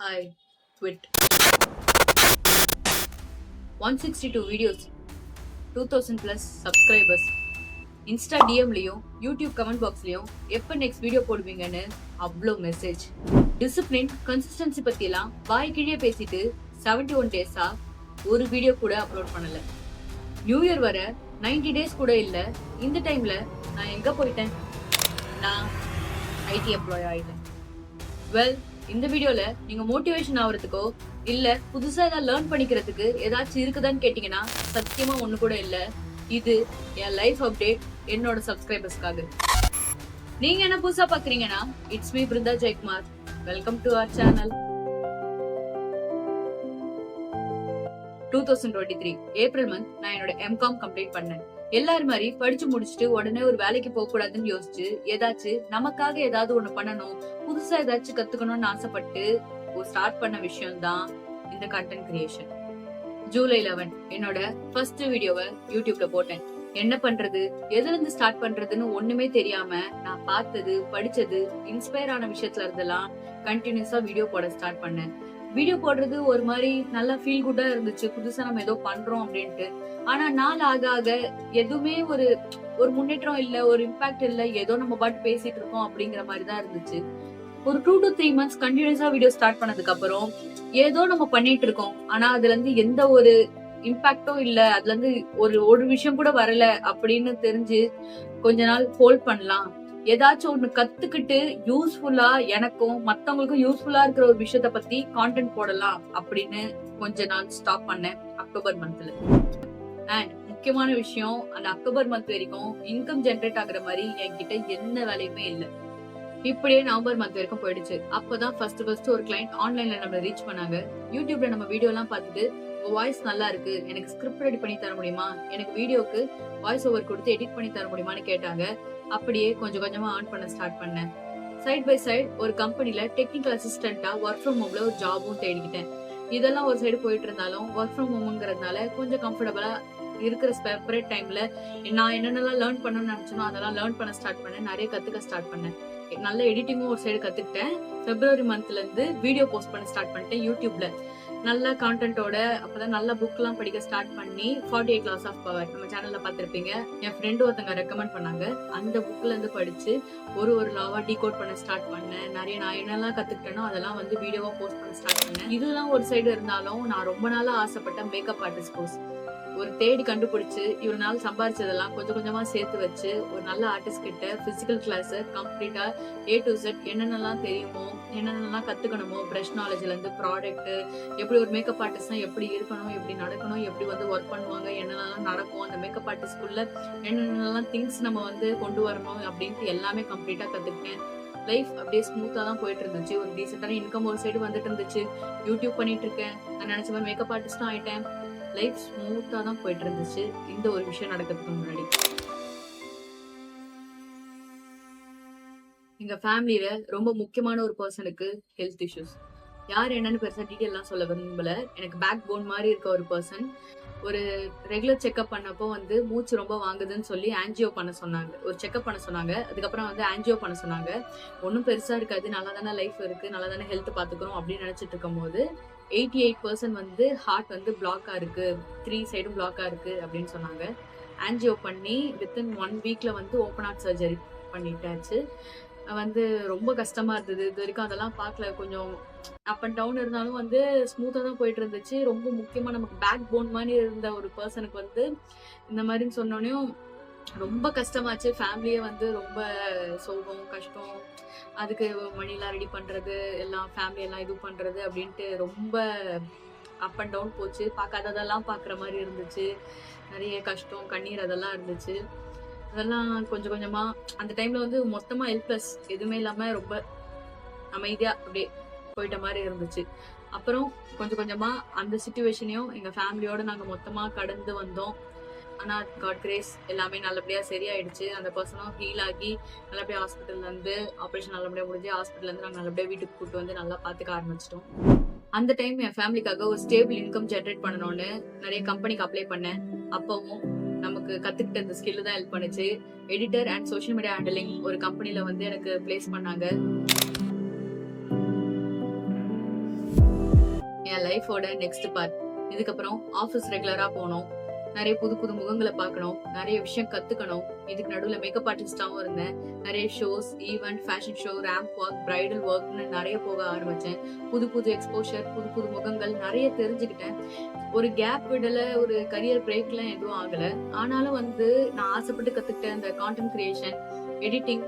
I quit. 162 videos, 2000 plus subscribers. Insta டிஎம்லையும் YouTube comment பாக்ஸ்லையும் எப்போ நெக்ஸ்ட் வீடியோ போடுவீங்கன்னு அவ்வளோ மெசேஜ். டிசிப்ளின் கன்சிஸ்டன்சி பற்றியெல்லாம் வாய் கிழிய பேசிட்டு 71 டேஸா ஒரு வீடியோ கூட அப்லோட் பண்ணல. நியூ இயர் வர 90 டேஸ் கூட இல்லை. இந்த டைம்ல நான் எங்க போயிட்டேன்? நான் ஐடி எம்ப்ளாய் ஆயிட்டேன். வெல், இந்த வீடியோல நீங்க மோட்டிவேஷன் ஆகுறதுக்கோ இல்ல புதுசா ஏதாவது லேர்ன் பண்ணிக்கிறதுக்கு ஏதாச்சும் இருக்குதான்னு கேட்டீங்கன்னா சத்தியமா ஒண்ணு கூட இல்ல. இது என் லைஃப் அப்டேட் என்னோட சப்ஸ்கிரைபர்ஸ்க்காக. நீங்க என்ன புதுசா பாக்குறீங்கன்னா it's me Brinda Jayakumar. Welcome to our channel. 2023 April month நான் என்னோட எம்காம் கம்ப்ளீட் பண்ணேன். எல்லாரும் மாதிரி படிச்சு முடிச்சுட்டு உடனே ஒரு வேலைக்கு போக கூடாதுன்னு யோசிச்சு ஏதாச்சும் நமக்காக ஏதாவது ஒண்ணு பண்ணணும், புதுசா ஏதாச்சும் கத்துக்கணும்னு ஆசைப்பட்டு ஒரு ஸ்டார்ட் பண்ண விஷயம் தான் இந்த கண்டென்ட் கிரியேஷன். ஜூலை 11 என்னோட ஃபர்ஸ்ட் வீடியோவை யூடியூப்ல போட்டேன். என்ன பண்றது, எதுல இருந்து ஸ்டார்ட் பண்றதுன்னு ஒண்ணுமே தெரியாம நான் பார்த்தது படிச்சது இன்ஸ்பயர் ஆன விஷயத்துல இருந்தெல்லாம் கண்டினியூஸா வீடியோ போட ஸ்டார்ட் பண்ணேன். வீடியோ போடுறது ஒரு மாதிரி நல்லா ஃபீல் குட்டா இருந்துச்சு, புதுசா நம்ம ஏதோ பண்றோம் அப்படின்ட்டு. ஆனா நாள் ஆக ஆக எதுவுமே ஒரு முன்னேற்றம் இல்ல, ஒரு இம்பாக்ட் இல்ல, ஏதோ நம்ம பாட்டு பேசிட்டு இருக்கோம் அப்படிங்கிற மாதிரி தான் இருந்துச்சு. ஒரு 2 to 3 months கண்டினியூஸா வீடியோ ஸ்டார்ட் பண்ணதுக்கு அப்புறம் ஏதோ நம்ம பண்ணிட்டு இருக்கோம், ஆனா அதுல இருந்து எந்த ஒரு இம்பாக்டும் இல்ல, அதுல இருந்து ஒரு விஷயம் கூட வரல அப்படின்னு தெரிஞ்சு கொஞ்ச நாள் ஹோல்ட் பண்ணலாம், ஏதாச்சும் ஒண்ணு கத்துக்கிட்டு யூஸ்ஃபுல்லா எனக்கும் மத்தவங்களுக்கும் யூஸ்ஃபுல்லா இருக்கிற ஒரு விஷயத்த பத்தி கான்டென்ட் போடலாம் அப்படின்னு கொஞ்ச நாள் ஸ்டாப் பண்ணேன் அக்டோபர் மந்த்ல. அண்ட் முக்கியமான விஷயம், அந்த அக்டோபர் மந்த் வரைக்கும் இன்கம் ஜெனரேட் ஆகுற மாதிரி என்கிட்ட எந்த வேலையுமே இல்லை. இப்படியே நவம்பர் மந்த் வரைக்கும் போயிடுச்சு. அப்பதான் ஃபர்ஸ்ட் ஒரு கிளைண்ட் ஆன்லைன்ல நம்ம ரீச் பண்ணாங்க. யூடியூப்ல நம்ம வீடியோ எல்லாம் பார்த்துட்டு உங்க வாய்ஸ் நல்லா இருக்கு, எனக்கு ஸ்கிரிப்ட் ரெடி பண்ணி தர முடியுமா, எனக்கு வீடியோக்கு வாய்ஸ் ஓவர் கொடுத்து எடிட் பண்ணி தர முடியுமான்னு கேட்டாங்க. அப்படியே கொஞ்சம் கொஞ்சமா ஆன் பண்ண ஸ்டார்ட் பண்ணேன். சைட் பை சைட் ஒரு கம்பெனில டெக்னிக்கல் அசிஸ்டண்டா ஒர்க் ஃப்ரம் ஹோம்ல ஒரு ஜாபும் தேடிக்கிட்டேன். இதெல்லாம் ஒரு சைடு போயிட்டு இருந்தாலும் ஒர்க் ஃப்ரம் ஹோம்ங்கிறதுனால கொஞ்சம் கம்ஃபர்டபுளா இருக்கிற செப்பரேட் டைம்ல நான் என்னென்னலாம் லேர்ன் பண்ணணும்னு நினைச்சனோ அதெல்லாம் லேர்ன் பண்ண ஸ்டார்ட் பண்ணேன். நிறைய கத்துக்க ஸ்டார்ட் பண்ணேன். நல்ல எடிட்டிங்கும் ஒரு சைடு கத்துக்கிட்டேன். பிப்ரவரி மந்த்ல இருந்து வீடியோ போஸ்ட் பண்ண ஸ்டார்ட் பண்ணிட்டேன் யூடியூப்ல. நல்ல கான்டென்ட்டோட அப்பதான் நல்ல புக் எல்லாம் படிக்க ஸ்டார்ட் பண்ணி 48 Laws of Power நம்ம சேனல்ல பாத்திருப்பீங்க. என் ஃப்ரெண்டு ஒருத்தங்க ரெக்கமெண்ட் பண்ணாங்க. அந்த புக்ல இருந்து படிச்சு ஒரு லாவா டீகோட் பண்ண ஸ்டார்ட் பண்ணேன். நிறைய நான் என்னெல்லாம் கத்துக்கிட்டேனோ அதெல்லாம் வீடியோவா போஸ்ட் பண்ண ஸ்டார்ட் பண்ணேன். இதெல்லாம் ஒரு சைடு இருந்தாலும் நான் ரொம்ப நாளா ஆசைப்பட்ட மேக்கப் ஆர்டிஸ்ட் கோர்ஸ் ஒரு தேடி கண்டுபிடிச்சு இவ்வளவு நாள் சம்பாரிச்சதெல்லாம் கொஞ்சம் கொஞ்சமா சேர்த்து வச்சு ஒரு நல்ல ஆர்டிஸ்ட் கிட்ட பிசிக்கல் கிளாஸ் கம்ப்ளீட்டா A to Z என்னென்னலாம் தெரியுமோ என்னென்னலாம் கத்துக்கணுமோ, பிரஷ் நாலேஜ்ல இருந்து ப்ராடக்ட், எப்படி ஒரு மேக்கப் ஆர்டிஸ்ட்னா எப்படி இருக்கணும், எப்படி நடக்கணும், எப்படி ஒர்க் பண்ணுவாங்க, என்னென்னலாம் நடக்கும், அந்த மேக்கப் ஆர்டிஸ்ட்குள்ள என்னென்னலாம் திங்ஸ் நம்ம கொண்டு வரணும் அப்படின்ட்டு எல்லாமே கம்ப்ளீட்டா கத்துக்கிட்டேன். லைஃப் அப்படியே ஸ்மூத்தா தான் போயிட்டு இருந்துச்சு. ஒரு டீசென்டான இன்கம் ஒரு சைடு வந்துட்டு இருந்துச்சு. யூடியூப் பண்ணிட்டு இருக்கேன். நான் நினைச்ச மாதிரி மேக்கப் ஆர்டிஸ்டும் ஆயிட்டேன். லைஃப் ஸ்மூத்தா தான் போயிட்டு இருந்துச்சு இந்த ஒரு விஷயம் நடக்கிறதுக்கு முன்னாடி. எங்க ஃபேமிலியில ரொம்ப முக்கியமான ஒரு பர்சனுக்கு ஹெல்த் இஷ்யூஸ். யார் என்னன்னு பெருசா டீட்டெயிலாம் சொல்ல விரும்பல. எனக்கு பேக் போன் மாதிரி இருக்க ஒரு பர்சன். ஒரு ரெகுலர் செக்அப் பண்ணப்போ மூச்சு ரொம்ப வாங்குதுன்னு சொல்லி ஆன்ஜியோ பண்ண சொன்னாங்க. ஒரு செக்அப் பண்ண சொன்னாங்க. அதுக்கப்புறம் ஆன்ஜியோ பண்ண சொன்னாங்க. ஒன்றும் பெருசா இருக்காது, நல்லா தானே லைஃப் இருக்கு, நல்லா தானே ஹெல்த் பாத்துக்கிறோம் அப்படின்னு நினைச்சிட்டு இருக்கும் போது 88% ஹார்ட் பிளாக்கா இருக்கு, 3 சைடும் பிளாக்கா இருக்கு அப்படின்னு சொன்னாங்க. ஆன்ஜியோ பண்ணி வித்தின் 1 வீக்ல ஓப்பன் ஹார்ட் சர்ஜரி பண்ணிட்டாச்சு. ரொம்ப கஷ்டமா இருந்தது. இது வரைக்கும் அதெல்லாம் பார்க்கல. கொஞ்சம் அப் அண்ட் டவுன் இருந்தாலும் ஸ்மூத்தா தான் போயிட்டு இருந்துச்சு. ரொம்ப முக்கியமா நமக்கு பேக் போன் மாதிரி இருந்த ஒரு பர்சனுக்கு இந்த மாதிரின்னு சொன்னோனையும் ரொம்ப கஷ்டமாச்சு. ஃபேமிலியே ரொம்ப சோகம் கஷ்டம். அதுக்கு மணிலாம் ரெடி பண்றது, எல்லாம் ஃபேமிலி எல்லாம் இது பண்றது அப்படின்ட்டு ரொம்ப அப் அண்ட் டவுன் போச்சு. பார்க்காததெல்லாம் பார்க்குற மாதிரி இருந்துச்சு. நிறைய கஷ்டம் கண்ணீர் அதெல்லாம் இருந்துச்சு. அதெல்லாம் கொஞ்சம் கொஞ்சமா அந்த டைம்ல மொத்தமா ஹெல்ப்லெஸ், எதுவுமே இல்லாம ரொம்ப அமைதியா அப்படியே போயிட்ட மாதிரி இருந்துச்சு. அப்புறம் கொஞ்சம் கொஞ்சமா அந்த சிச்சுவேஷனையும் எங்க ஃபேமிலியோட நாங்க மொத்தமா கடந்து வந்தோம். ஆனா காட் கிரேஸ் எல்லாமே நல்லபடியா சரியாயிடுச்சு. அந்த பர்சனும் ஹீல் ஆகி நல்லபடியா ஹாஸ்பிட்டல்ல இருந்து ஆப்ரேஷன் நல்லபடியா முடிஞ்சு ஹாஸ்பிட்டல்ல இருந்து நாங்க நல்லபடியா வீட்டுக்கு கூட்டு நல்லா பாத்துக்க ஆரம்பிச்சிட்டோம். அந்த டைம் என் ஃபேமிலிக்காக ஒரு ஸ்டேபிள் இன்கம் ஜெனரேட் பண்ணணும்னு நிறைய கம்பெனிக்கு அப்ளை பண்ணேன். அப்பவும் நமக்கு கத்துக்கிட்ட இந்த ஸ்கில் தான் ஹெல்ப் பண்ணுச்சு. Editor and social media handling ஒரு கம்பெனில எனக்கு பிளேஸ் பண்ணாங்க. என் லைஃபோட நெக்ஸ்ட் பார்ட். இதுக்கப்புறம் ஆஃபீஸ் ரெகுலரா போகணும், நிறைய புது புது முகங்களை பார்க்கணும், நிறைய விஷயம் கத்துக்கணும். இதுக்கு நடுவில் மேக்கப் ஆர்டிஸ்டாவும் இருந்தேன். நிறைய shows, event, fashion show, ramp work, bridal ஒர்க்னு நிறைய போக ஆரம்பிச்சேன். புது புது எக்ஸ்போஷர், புது புது முகங்கள் நிறைய தெரிஞ்சுக்கிட்டேன். ஒரு கேப் விடல, ஒரு கரியர் பிரேக்லாம் எதுவும் ஆகல. ஆனாலும் நான் ஆசைப்பட்டு கத்துக்கிட்ட இந்த கான்டென்ட் கிரியேஷன், எடிட்டிங்,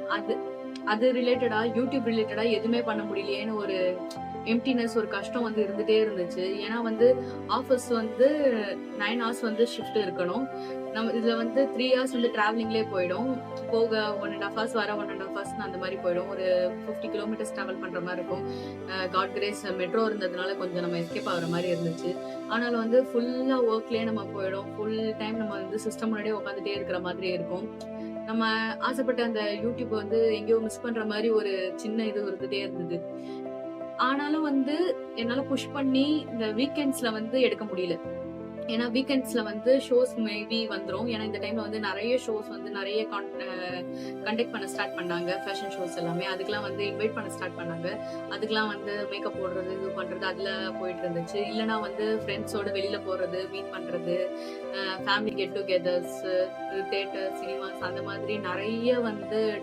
அது ரிலேட்டடா, யூடியூப் ரிலேட்டடா எதுவுமே பண்ண முடியலையேன்னு ஒரு எம்டினஸ், ஒரு கஷ்டம் இருந்துட்டே இருந்துச்சு. ஏன்னா ஆஃபீஸ் 9 hours ஷிஃப்ட் இருக்கணும். நம்ம இதுல 3 hours டிராவலிங்லேயே போயிடும். போக 1.5 hours, வர 1.5 hours அந்த மாதிரி போயிடும். ஒரு 50 kilometers டிராவல் பண்ற மாதிரி இருக்கும். காட் கிரேஸ் மெட்ரோ இருந்ததுனால கொஞ்சம் நம்ம எஸ்கேப் ஆகுற மாதிரி இருந்துச்சு. ஆனாலும் ஃபுல்லா ஒர்க்லயே நம்ம போயிடும். ஃபுல் டைம் நம்ம சிஸ்டம் முன்னாடியே உட்காந்துட்டே இருக்கிற மாதிரி இருக்கும். நம்ம ஆசைப்பட்ட அந்த யூடியூப் எங்கேயோ மிஸ் பண்ற மாதிரி ஒரு சின்ன இது இருந்துட்டே இருந்தது. ஆனாலும் என்னால புஷ் பண்ணி இந்த வீக்கெண்ட்ஸ்ல எடுக்க முடியல. ஏன்னா வீக்கெண்ட்ஸ்ல ஷோஸ் மேபி வந்துரும். ஏன்னா இந்த டைம்ல நிறைய ஷோஸ் நிறைய கண்டக்ட் பண்ண ஸ்டார்ட் பண்ணாங்க. ஃபேஷன் ஷோஸ் எல்லாமே அதுக்கெல்லாம் இன்வைட் பண்ண ஸ்டார்ட் பண்ணாங்க. அதுக்கெல்லாம் மேக்கப் போடுறது, இது பண்றது, அதுல போயிட்டு இருந்துச்சு. இல்லைன்னா ஃப்ரெண்ட்ஸோட வெளியில போறது, மீட் பண்றது, family get togethers, theatre, cinemas, அந்த மாதிரி நிறைய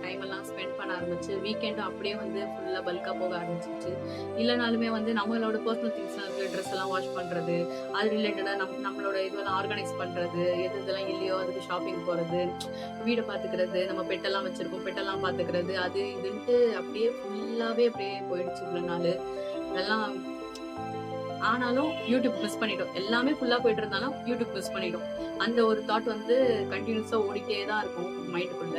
டைம் எல்லாம் ஸ்பெண்ட் பண்ண ஆரம்பிச்சு. வீக்கெண்டும் அப்படியே ஃபுல்லா பல்கா போக ஆரம்பிச்சிச்சு. இல்லைனாலுமே நம்மளோட பர்சனல் திங்ஸ், ட்ரெஸ் எல்லாம் வாஷ் பண்றது, அது ரிலேட்டடா நம்மளோட இதெல்லாம் ஆர்கனைஸ் பண்றது, இதெல்லாம் இல்லையோ அதுக்கு ஷாப்பிங் போறது, வீடை பாத்துக்கிறது, நம்ம பெட்டெல்லாம் வச்சிருக்கோம், பெட்டெல்லாம் பாத்துக்கிறது, அது இதுன்ட்டு அப்படியே ஃபுல்லாவே அப்படியே போயிடுச்சு இவ்வளவு நாள் இதெல்லாம். ஆனாலும் யூடியூப் மிஸ் பண்ணிட்டோம். எல்லாமே ஃபுல்லா போயிட்டு இருந்தாலும் யூடியூப் மிஸ் பண்ணிட்டோம். அந்த ஒரு தாட் கண்டினியூஸா ஓடிட்டே தான் இருக்கும் மைண்டுக்குள்ள.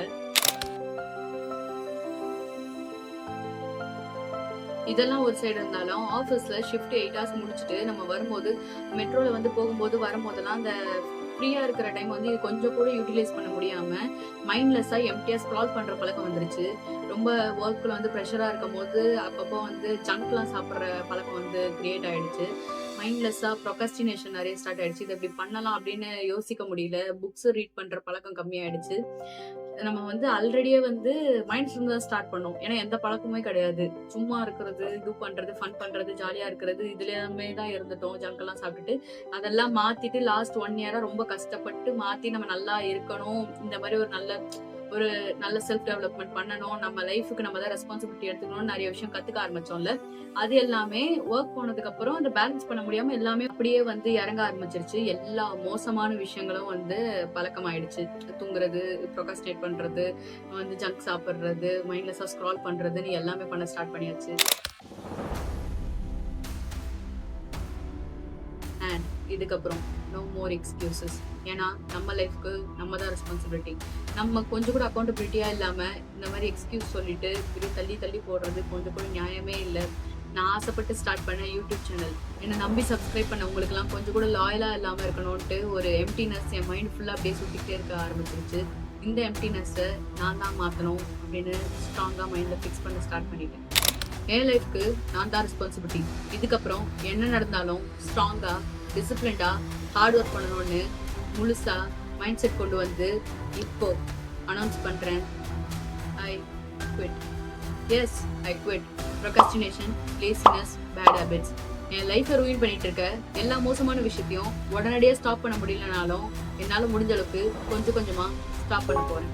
இதெல்லாம் ஒரு சைடு இருந்தாலும் ஆஃபீஸ்ல ஷிஃப்ட் 8 hours முடிச்சுட்டு நம்ம வரும்போது, மெட்ரோல போகும்போது வரும்போதெல்லாம் அந்த ஃப்ரீயா இருக்கிற டைம் இது கொஞ்சம் கூட யூட்டிலைஸ் பண்ண முடியாம மைண்ட்லெஸ்ஸா எம்டியா ஸ்க்ரால் பண்ற பழக்கம் வந்துருச்சு. ரொம்ப ஒர்க்ல ப்ரெஷரா இருக்கும் போது அப்பப்போ ஜங்க்லாம் சாப்பிட்ற பழக்கம் கிரியேட் ஆயிடுச்சு. மைண்ட்லெஸ்ஸா ப்ரொக்ரஸ்டினேஷன் நிறைய ஸ்டார்ட் ஆயிடுச்சு. இது இப்படி பண்ணலாம் அப்படின்னு யோசிக்க முடியல. புக்ஸ் ரீட் பண்ற பழக்கம் கம்மியாயிடுச்சு. நம்ம ஆல்ரெடியே மைண்ட்ஸ் தான் ஸ்டார்ட் பண்ணோம். ஏன்னா எந்த பழக்கமே கிடையாது. சும்மா இருக்கிறது, இது பண்றது, ஃபன் பண்றது, ஜாலியா இருக்கிறது, இதுலயுமே தான் இருந்துட்டோம். ஜங்க் எல்லாம் சாப்பிட்டுட்டு அதெல்லாம் மாத்திட்டு லாஸ்ட் 1 year ரொம்ப கஷ்டப்பட்டு மாத்தி நம்ம நல்லா இருக்கணும், இந்த மாதிரி ஒரு நல்ல செல்ஃப் டெவலப்மெண்ட் பண்ணணும், நம்ம லைஃபுக்கு நம்ம தான் ரெஸ்பான்சிபிலிட்டி எடுத்துக்கணும்னு நிறைய விஷயம் கத்துக்க ஆரம்பிச்சோம்ல. அது எல்லாமே ஒர்க் போனதுக்கு அப்புறம் அந்த பேலன்ஸ் பண்ண முடியாம எல்லாமே அப்படியே இறங்க ஆரம்பிச்சிருச்சு. எல்லா மோசமான விஷயங்களும் பழக்கமாயிடுச்சு. தூங்குறது, ப்ரொகாஸ்டினேட் பண்றது, ஜங்க் சாப்பிடுறது, மைண்ட்லெஸ்ஸா ஸ்க்ரால் பண்றதுன்னு எல்லாமே பண்ண ஸ்டார்ட் பண்ணியாச்சு. அண்ட் இதுக்கப்புறம் நோ மோர் எக்ஸ்கியூசஸ். ஏன்னா நம்ம லைஃப்க்கு நம்ம தான் ரெஸ்பான்சிபிலிட்டி. நம்ம கொஞ்சம் கூட அக்கௌண்டபிலிட்டியா இல்லாம இந்த மாதிரி எக்ஸ்கியூஸ் சொல்லிட்டு இப்படி தள்ளி தள்ளி போடுறது கொஞ்சம் கூட நியாயமே இல்லை. நான் ஆசைப்பட்டு ஸ்டார்ட் பண்ண யூடியூப் சேனல், என்னை நம்பி சப்ஸ்கிரைப் பண்ண உங்களுக்குலாம் கொஞ்சம் கூட லாயலா இல்லாம இருக்கணும்ட்டு ஒரு எம்டினஸ் என் மைண்ட் ஃபுல்லா அப்படியே சுத்திக்கிட்டே இருக்க ஆரம்பிச்சிருச்சு. இந்த எம்டினஸை நான் தான் மாற்றணும் அப்படின்னு ஸ்ட்ராங்கா மைண்ட்ல ஃபிக்ஸ் பண்ண ஸ்டார்ட் பண்ணிட்டேன். என் லைஃப்க்கு நான் தான் ரெஸ்பான்சிபிலிட்டி. இதுக்கப்புறம் என்ன நடந்தாலும் ஸ்ட்ராங்கா, டிசிப்ளின்டா, ஹார்ட் ஒர்க் பண்ணணும்னு முழுசா மைண்ட் செட் கொண்டு இப்போ அனௌன்ஸ் பண்றேன். I quit. Yes, I quit procrastination, laziness, bad habits. என் லைஃபை ரூயின் பண்ணிட்டு இருக்க எல்லா மோசமான விஷயத்தையும் உடனடியாக ஸ்டாப் பண்ண முடியலனாலும் என்னால் முடிஞ்ச அளவுக்கு கொஞ்சம் கொஞ்சமா ஸ்டாப் பண்ண போறேன்.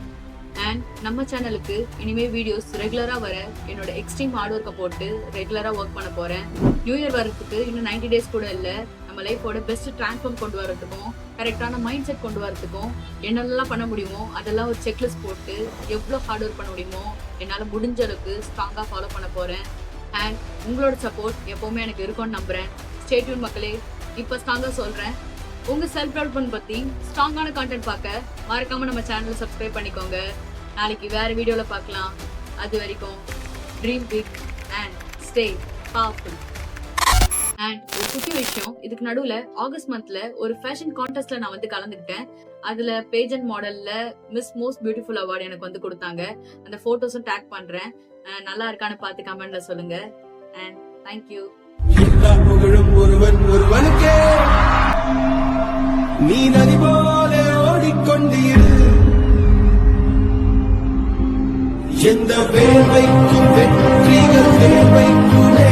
அண்ட் நம்ம சேனலுக்கு இனிமே வீடியோஸ் ரெகுலரா வர என்னோட எக்ஸ்ட்ரீம் ஹார்ட் ஒர்க்கை போட்டு ரெகுலரா ஒர்க் பண்ண போறேன். நியூ இயர் வரதுக்கு இன்னும் 90 days கூட இல்லை. நம்ம லைஃபோட பெஸ்ட் டிரான்ஸ்ஃபார்ம் கொண்டு வரதுக்கும், கரெக்டான மைண்ட் செட் கொண்டு வரதுக்கும் என்னென்னலாம் பண்ண முடியுமோ அதெல்லாம் ஒரு செக்லிஸ்ட் போட்டு எவ்வளோ ஹார்ட் ஒர்க் பண்ண முடியுமோ என்னால் முடிஞ்ச அளவுக்கு ஸ்ட்ராங்காக ஃபாலோ பண்ண போறேன். அண்ட் உங்களோட சப்போர்ட் எப்பவுமே எனக்கு இருக்கும்னு நம்புறேன். ஸ்டே டியூன் மக்களே. இப்போ ஸ்ட்ராங்காக சொல்றேன், உங்க செல்ஃப் டெவலப்மெண்ட் பத்தி ஸ்ட்ராங்கான கான்டென்ட் பார்க்க மறக்காம நம்ம சேனலை சப்ஸ்கிரைப் பண்ணிக்கோங்க. நாளைக்கு வேற வீடியோல பார்க்கலாம். அது வரைக்கும் dream big and stay powerful. And ஒரு குட்டி விஷயம், இதுக்கு நடுவுல ஆகஸ்ட் மந்த்ல ஒரு ஃபேஷன் கான்டெஸ்ட்ல நான் கலந்துக்கிட்டேன். அதுல பேஜன் மாடல்ல மிஸ் மோஸ்ட் பியூட்டிஃபுல் அவார்டு எனக்கு கொடுத்தாங்க. அந்த போட்டோஸும் டேக் பண்றேன். நல்லா இருக்கான்னு பார்த்து கமெண்ட்ல சொல்லுங்க. And thank you. எல்லா புகழும் ஒருவனுக்கே. நீ நதி போல ஓடிக்கொண்டீர். எந்த வேர்வைக்கும் வெற்றிகள் வேர்வைக்குள்ளே